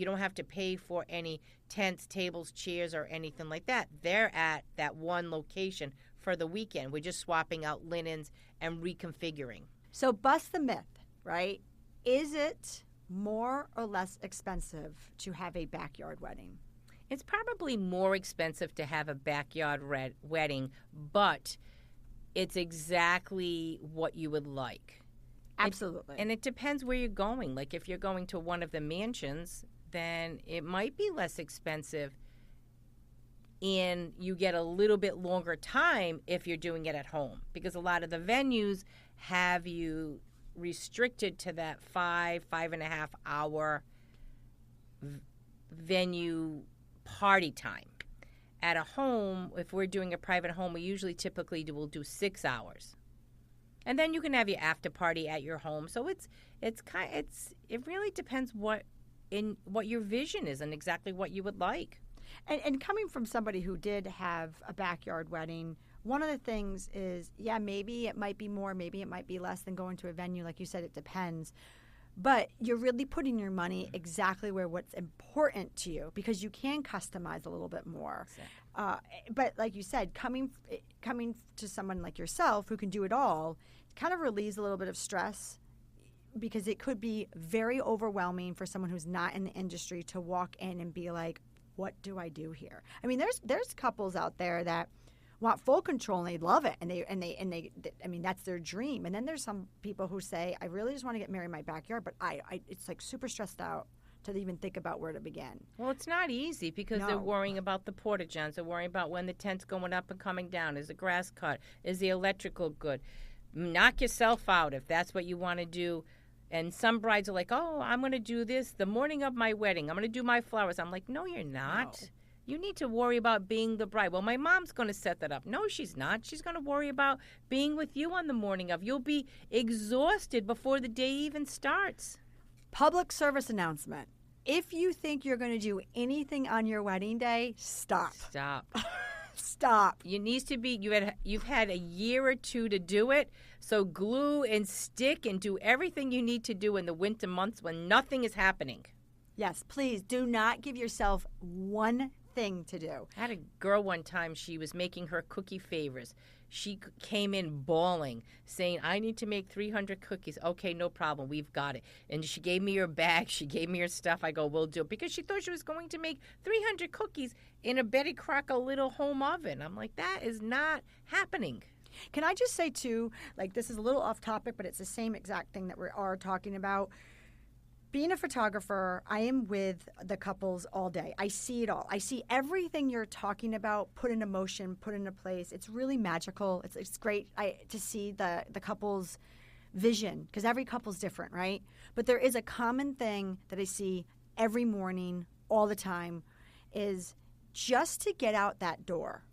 don't have to pay for any tents, tables, chairs, or anything like that. They're at that one location for the weekend. We're just swapping out linens and reconfiguring. So bust the myth, right? Is it more or less expensive to have a backyard wedding? It's probably more expensive to have a backyard wedding, but it's exactly what you would like. Absolutely. And it depends where you're going. Like if you're going to one of the mansions, then it might be less expensive and you get a little bit longer time if you're doing it at home, because a lot of the venues have you restricted to that 5.5 hour venue party time. At a home, if we're doing a private home, we usually will do 6 hours, and then you can have your after party at your home. So it really depends what your vision is and exactly what you would like. And coming from somebody who did have a backyard wedding, one of the things is, maybe it might be more, maybe it might be less than going to a venue. Like you said, it depends. But you're really putting your money exactly where what's important to you, because you can customize a little bit more. Exactly. But like you said, coming to someone like yourself who can do it all, kind of relieves a little bit of stress, because it could be very overwhelming for someone who's not in the industry to walk in and be like, what do I do here? There's couples out there that want full control and they love it and they that's their dream. And then there's some people who say, I really just want to get married in my backyard, but it's like super stressed out to even think about where to begin. Well, it's not easy because they're worrying about the porta-johns. They're worrying about when the tent's going up and coming down. Is the grass cut? Is the electrical good? Knock yourself out if that's what you want to do. And some brides are like, oh, I'm going to do this the morning of my wedding. I'm going to do my flowers. I'm like, no, you're not. No. You need to worry about being the bride. Well, my mom's going to set that up. No, she's not. She's going to worry about being with you on the morning of. You'll be exhausted before the day even starts. Public service announcement. If you think you're going to do anything on your wedding day, stop. Stop. You need to be. You've had a year or two to do it. So glue and stick and do everything you need to do in the winter months when nothing is happening. Yes, please do not give yourself one thing to do. I had a girl one time, she was making her cookie favors. She came in bawling, saying, I need to make 300 cookies. Okay, no problem. We've got it. And she gave me her bag. She gave me her stuff. I go, we'll do it. Because she thought she was going to make 300 cookies in a Betty Crocker little home oven. I'm like, that is not happening. Can I just say, too, like this is a little off topic, but it's the same exact thing that we are talking about. Being a photographer, I am with the couples all day. I see it all. I see everything you're talking about put into motion, put into place. It's really magical. It's great to see the couple's vision, because every couple's different, right? But there is a common thing that I see every morning, all the time, is just to get out that door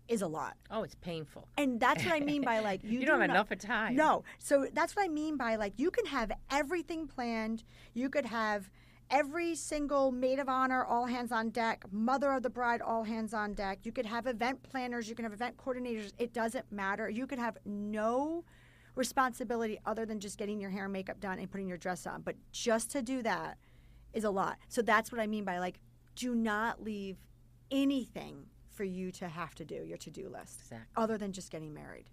is a lot. Oh, it's painful. And that's what I mean by like you don't have enough of time. No. So that's what I mean by like you can have everything planned. You could have every single maid of honor, all hands on deck, mother of the bride, all hands on deck. You could have event planners. You can have event coordinators. It doesn't matter. You could have no responsibility other than just getting your hair and makeup done and putting your dress on. But just to do that is a lot. So that's what I mean by like do not leave anything for you to have to do, your to-do list, exactly, other than just getting married.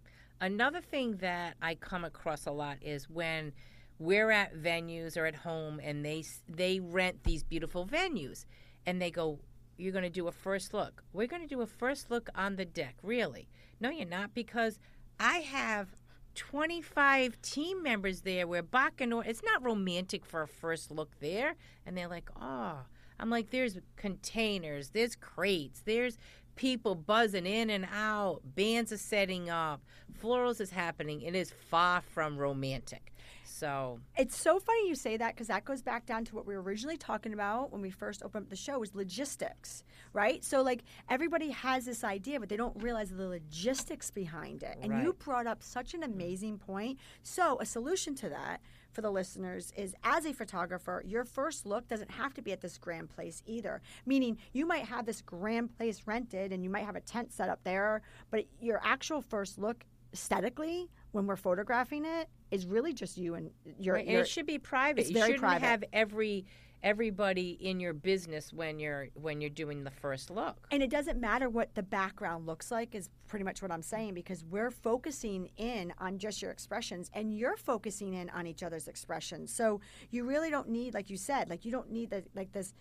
Another thing that I come across a lot is when we're at venues or at home and they rent these beautiful venues and they go, you're going to do a first look. We're going to do a first look on the deck. Really? No, you're not, because I have 25 team members there where it's not romantic for a first look there. And they're like, oh. I'm like, there's containers, there's crates, there's people buzzing in and out, bands are setting up, florals is happening. It is far from romantic. So it's so funny you say that, because that goes back down to what we were originally talking about when we first opened up the show, was logistics, right? So like everybody has this idea, but they don't realize the logistics behind it. And you brought up such an amazing point. So a solution to that for the listeners is, as a photographer, your first look doesn't have to be at this grand place either. Meaning you might have this grand place rented and you might have a tent set up there, but your actual first look aesthetically, when we're photographing it, is really just you and your. And it should be private. It's very private. You shouldn't have everybody in your business when you're doing the first look. And it doesn't matter what the background looks like, is pretty much what I'm saying, because we're focusing in on just your expressions and you're focusing in on each other's expressions. So you really don't need, like you said, like you don't need this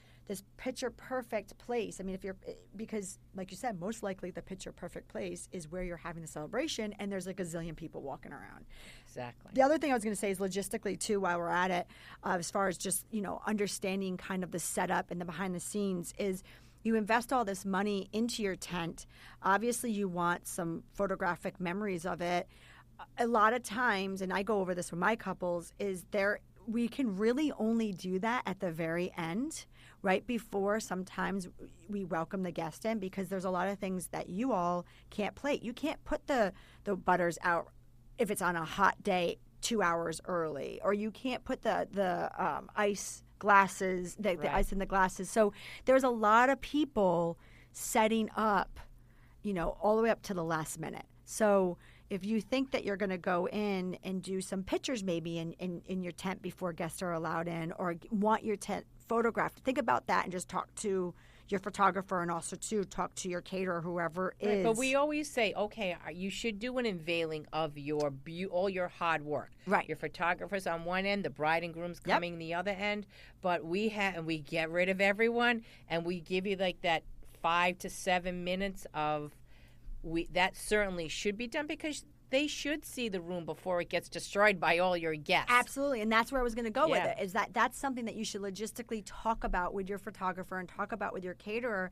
picture perfect place. I mean, because like you said, most likely the picture perfect place is where you're having the celebration and there's like a zillion people walking around. Exactly. The other thing I was going to say is logistically too, while we're at it, as far as just, understanding kind of the setup and the behind the scenes, is you invest all this money into your tent. Obviously you want some photographic memories of it. A lot of times, and I go over this with my couples, we can really only do that at the very end, right before sometimes we welcome the guest in, because there's a lot of things that you all can't plate. You can't put the butters out if it's on a hot day 2 hours early, or you can't put the ice glasses, the ice in the glasses. So there's a lot of people setting up, all the way up to the last minute. So if you think that you're going to go in and do some pictures maybe in your tent before guests are allowed in, or want your tent photographed, think about that and just talk to your photographer, and also to talk to your caterer, whoever is. But we always say, okay, you should do an unveiling of all your hard work. Right. Your photographer's on one end, the bride and groom's coming the other end. But we get rid of everyone, and we give you like that 5 to 7 minutes of. That certainly should be done, because they should see the room before it gets destroyed by all your guests. Absolutely, and that's where I was going to go with it, is that's something that you should logistically talk about with your photographer and talk about with your caterer,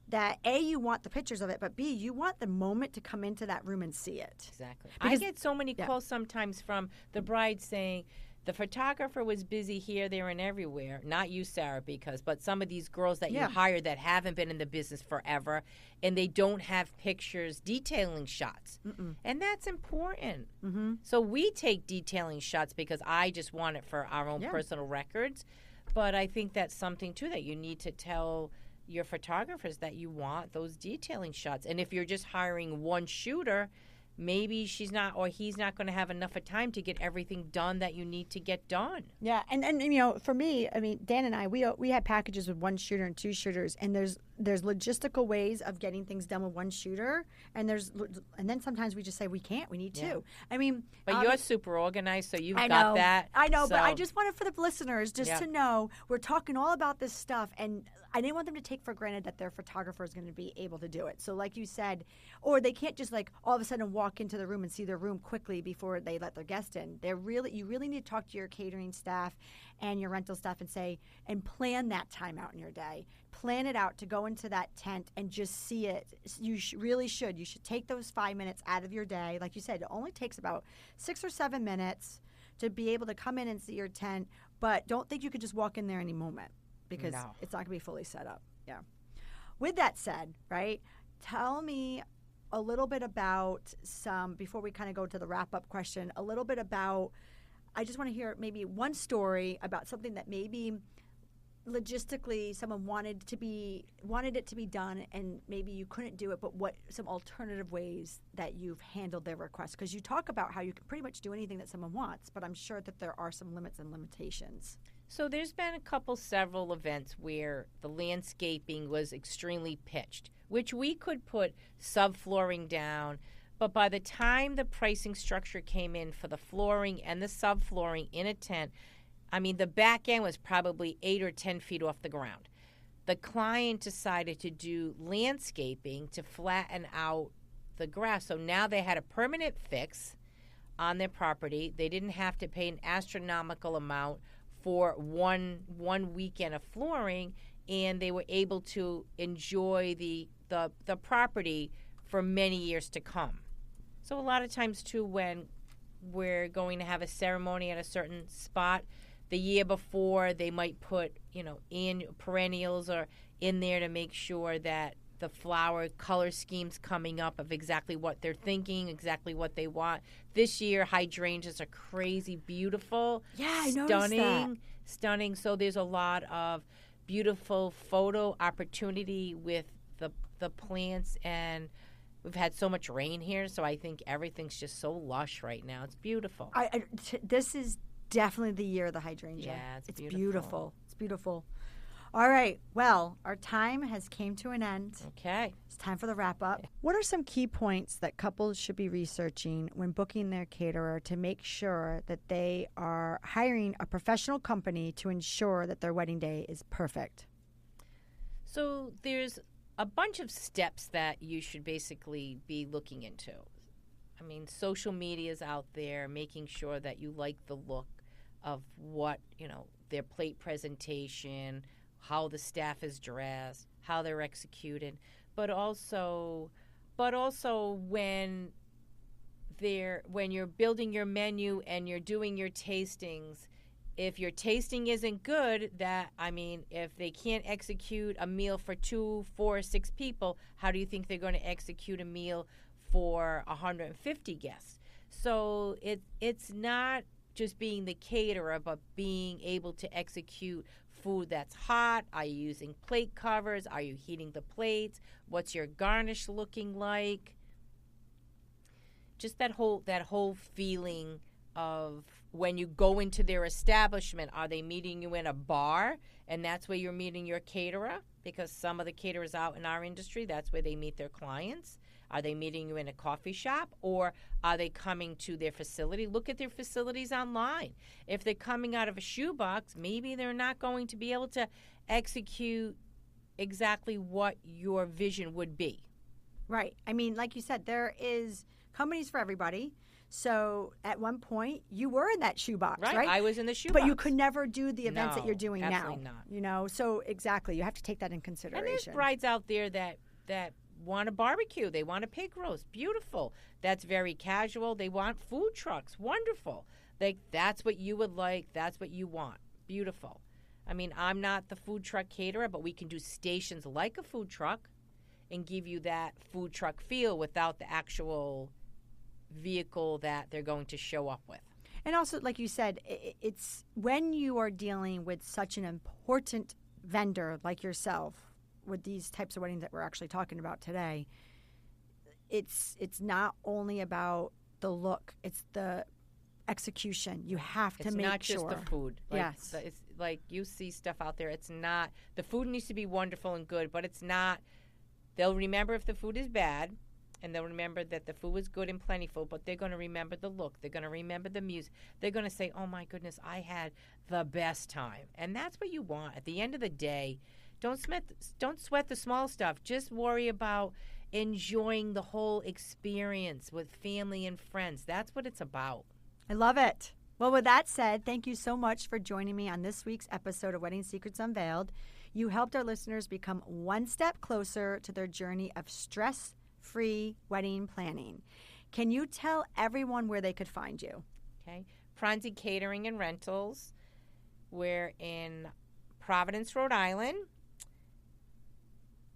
that A, you want the pictures of it, but B, you want the moment to come into that room and see it. Exactly. I get so many calls sometimes from the bride saying, the photographer was busy here, there, and everywhere. Not you, Sarah, but some of these girls that you hire that haven't been in the business forever, and they don't have pictures detailing shots. Mm-mm. And that's important. Mm-hmm. So we take detailing shots because I just want it for our own personal records. But I think that's something, too, that you need to tell your photographers, that you want those detailing shots. And if you're just hiring one shooter, maybe she's not or he's not going to have enough of time to get everything done that you need to get done. Yeah, and you know, for me, I mean, Dan and I, we had packages with one shooter and two shooters, and there's logistical ways of getting things done with one shooter, and then sometimes we just say we can't, we need two. I mean, but you're super organized, so you've got that. I know, so. but I just wanted for the listeners just to know we're talking all about this stuff, and I didn't want them to take for granted that their photographer is going to be able to do it. So like you said, or they can't just like all of a sudden walk into the room and see their room quickly before they let their guest in. You really need to talk to your catering staff and your rental staff and plan that time out in your day. Plan it out to go into that tent and just see it. You really should. You should take those 5 minutes out of your day. Like you said, it only takes about 6 or 7 minutes to be able to come in and see your tent, but don't think you could just walk in there any moment, because it's not going to be fully set up. Yeah. With that said, right, tell me a little bit about before we kind of go to the wrap-up question, a little bit about, I just want to hear maybe one story about something that maybe logistically someone wanted it to be done and maybe you couldn't do it, but what some alternative ways that you've handled their request, because you talk about how you can pretty much do anything that someone wants, but I'm sure that there are some limits and limitations. So there's been several events where the landscaping was extremely pitched, which we could put subflooring down, but by the time the pricing structure came in for the flooring and the subflooring in a tent, I mean, the back end was probably 8 or 10 feet off the ground. The client decided to do landscaping to flatten out the grass. So now they had a permanent fix on their property. They didn't have to pay an astronomical amount for one weekend of flooring, and they were able to enjoy the property for many years to come. So a lot of times, too, when we're going to have a ceremony at a certain spot, the year before they might put, in perennials or in there to make sure that the flower color scheme's coming up of exactly what they're thinking, exactly what they want. This year, hydrangeas are crazy beautiful. Yeah, I noticed that. Stunning. So there's a lot of beautiful photo opportunity with the plants, and we've had so much rain here, so I think everything's just so lush right now. It's beautiful. This is definitely the year of the hydrangea. Yeah, it's beautiful. It's beautiful. All right. Well, our time has came to an end. Okay. It's time for the wrap up. What are some key points that couples should be researching when booking their caterer to make sure that they are hiring a professional company to ensure that their wedding day is perfect? So there's a bunch of steps that you should basically be looking into. I mean, social media is out there, making sure that you like the look of what, their plate presentation, how the staff is dressed, how they're executed, but also when you're building your menu and you're doing your tastings, if your tasting isn't good, if they can't execute a meal for 2, 4, 6 people, how do you think they're going to execute a meal for 150 guests? So it's not just being the caterer, but being able to execute food that's hot. Are you using plate covers? Are you heating the plates? What's your garnish looking like? Just that whole feeling of when you go into their establishment, are they meeting you in a bar and that's where you're meeting your caterer? Because some of the caterers out in our industry, that's where they meet their clients. Are they meeting you in a coffee shop, or are they coming to their facility? Look at their facilities online. If they're coming out of a shoebox, maybe they're not going to be able to execute exactly what your vision would be. Right. I mean, like you said, there is companies for everybody. So at one point, you were in that shoebox, right? I was in the shoebox. But you could never do the events that you're doing now. Absolutely not. So exactly, you have to take that in consideration. And there's brides out there that want a barbecue. They want a pig roast. Beautiful. That's very casual. They want food trucks. Wonderful. That's what you would like. That's what you want. Beautiful. I mean, I'm not the food truck caterer, but we can do stations like a food truck and give you that food truck feel without the actual vehicle that they're going to show up with. And also, like you said, it's when you are dealing with such an important vendor like yourself with these types of weddings that we're actually talking about today, it's not only about the look, it's the execution. You have to make sure. It's not just the food. Yes. It's like you see stuff out there. It's not, the food needs to be wonderful and good, but it's not, they'll remember if the food is bad, and they'll remember that the food was good and plentiful, but they're going to remember the look. They're going to remember the music. They're going to say, oh, my goodness, I had the best time. And that's what you want. At the end of the day, don't sweat the small stuff. Just worry about enjoying the whole experience with family and friends. That's what it's about. I love it. Well, with that said, thank you so much for joining me on this week's episode of Wedding Secrets Unveiled. You helped our listeners become one step closer to their journey of stress-free wedding planning. Can you tell everyone where they could find you? Okay. Pranzi Catering and Rentals. We're in Providence, Rhode Island.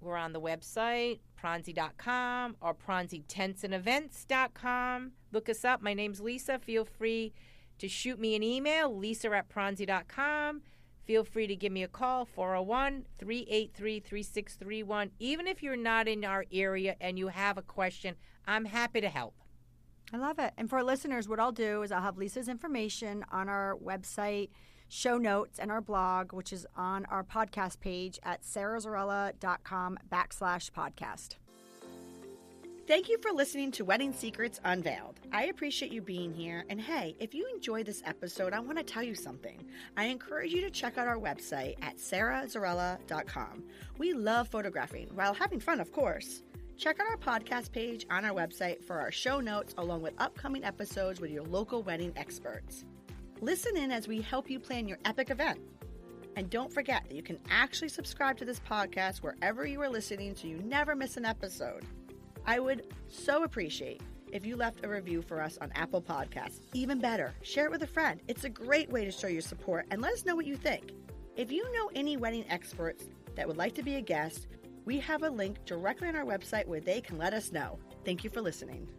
We're on the website, pranzi.com or pranzitentsandevents.com. Look us up. My name's Lisa. Feel free to shoot me an email, lisa@pranzi.com. Feel free to give me a call, 401-383-3631. Even if you're not in our area and you have a question, I'm happy to help. I love it. And for our listeners, what I'll do is I'll have Lisa's information on our website, show notes, and our blog, which is on our podcast page at sarahzarella.com/podcast. Thank you for listening to Wedding Secrets Unveiled. I appreciate you being here. And hey, if you enjoyed this episode, I want to tell you something. I encourage you to check out our website at sarahzarella.com. We love photographing while having fun, of course. Check out our podcast page on our website for our show notes along with upcoming episodes with your local wedding experts. Listen in as we help you plan your epic event. And don't forget that you can actually subscribe to this podcast wherever you are listening so you never miss an episode. I would so appreciate if you left a review for us on Apple Podcasts. Even better, share it with a friend. It's a great way to show your support and let us know what you think. If you know any wedding experts that would like to be a guest, we have a link directly on our website where they can let us know. Thank you for listening.